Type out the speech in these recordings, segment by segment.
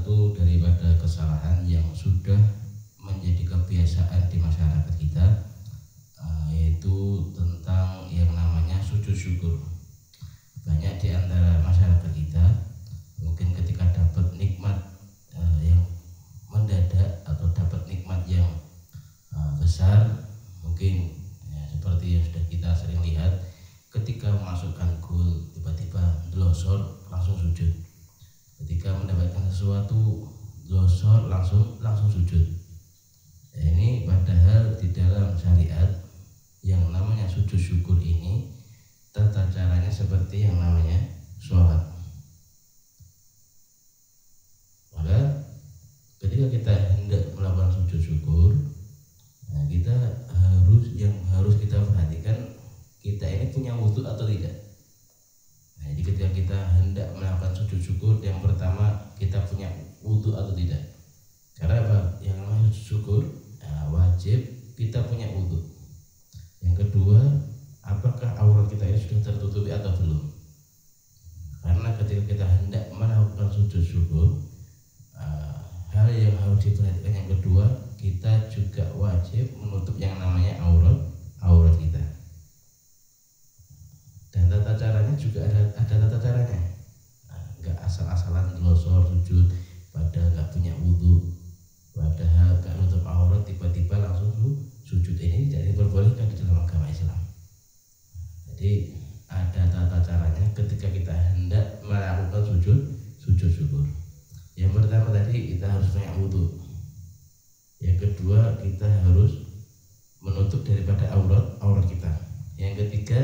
satu daripada kesalahan yang sudah menjadi kebiasaan di masyarakat kita, yaitu tentang yang namanya sujud syukur. Banyak di antara masyarakat kita mungkin ketika dapat nikmat yang mendadak atau dapat nikmat yang besar, mungkin ya, seperti yang sudah kita sering lihat, ketika memasukkan gol tiba-tiba delosor langsung sujud, ketika mendapatkan sesuatu delosor langsung sujud. Ini padahal di dalam syariat yang namanya sujud syukur ini tata caranya seperti yang namanya sholat. Maka ketika kita hendak melakukan sujud syukur, kita harus kita perhatikan kita ini punya wudhu atau tidak. Jadi ketika kita hendak melakukan sujud syukur, yang pertama kita punya wudhu atau tidak. Karena apa? Yang namanya sujud syukur wajib kita punya wudhu. Yang kedua, apakah aurat kita ini sudah tertutupi atau belum? Karena ketika kita hendak melakukan sujud syukur, hal yang harus diperhatikan yang kedua, kita juga wajib menutup yang namanya aurat kita. Dan tata caranya juga ada tata caranya. Enggak asal-asalan delosor sujud padahal enggak punya wudhu, padahal enggak nutup aurat tiba-tiba langsung sujud. Ini tidak diperbolehkan di dalam agama Islam. Jadi ada tata caranya ketika kita hendak melakukan sujud syukur. Yang pertama tadi kita harus punya wudhu. Yang kedua kita harus menutup daripada aurat kita. Yang ketiga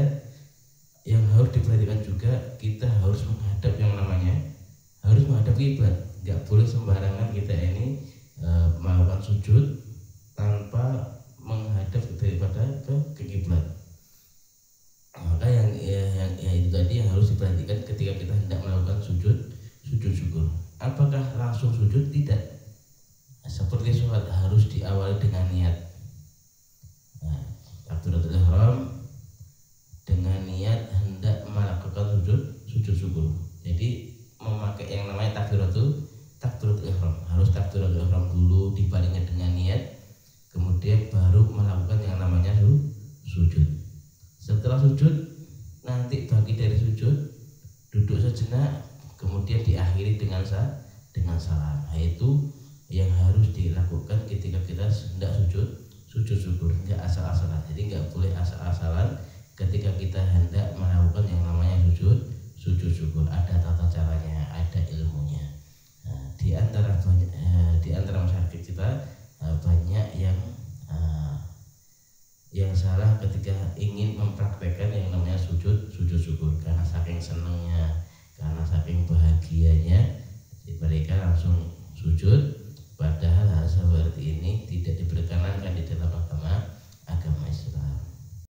yang harus diperhatikan juga, kita harus menghadap yang namanya harus menghadap kiblat. Nggak boleh sembarangan kita ini melakukan sujud tanpa menghadap daripada ke kiblat. Maka yang itu tadi yang harus diperhatikan ketika kita hendak melakukan sujud syukur. Apakah langsung sujud? Tidak. Seperti sholat harus diawali dengan niat. Takbiratul ihram dengan niat hendak melakukan sujud syukur. Jadi memakai yang namanya takbiratul ihram. Harus takbiratul ihram dulu dibarengi dengan niat, kemudian baru melakukan yang namanya sujud. Setelah sujud, nanti bagi dari sujud duduk sejenak, kemudian diakhiri dengan salam. Itu yang harus dilakukan ketika kita hendak sujud syukur. Enggak asal-asalan. Jadi enggak boleh asal-asalan ketika kita hendak melakukan yang namanya sujud syukur. Ada tata caranya, ada ilmunya. Di antara masyarakat kita banyak yang salah ketika ingin mempraktekkan yang namanya sujud syukur, karena saking senangnya, karena saking bahagianya mereka langsung sujud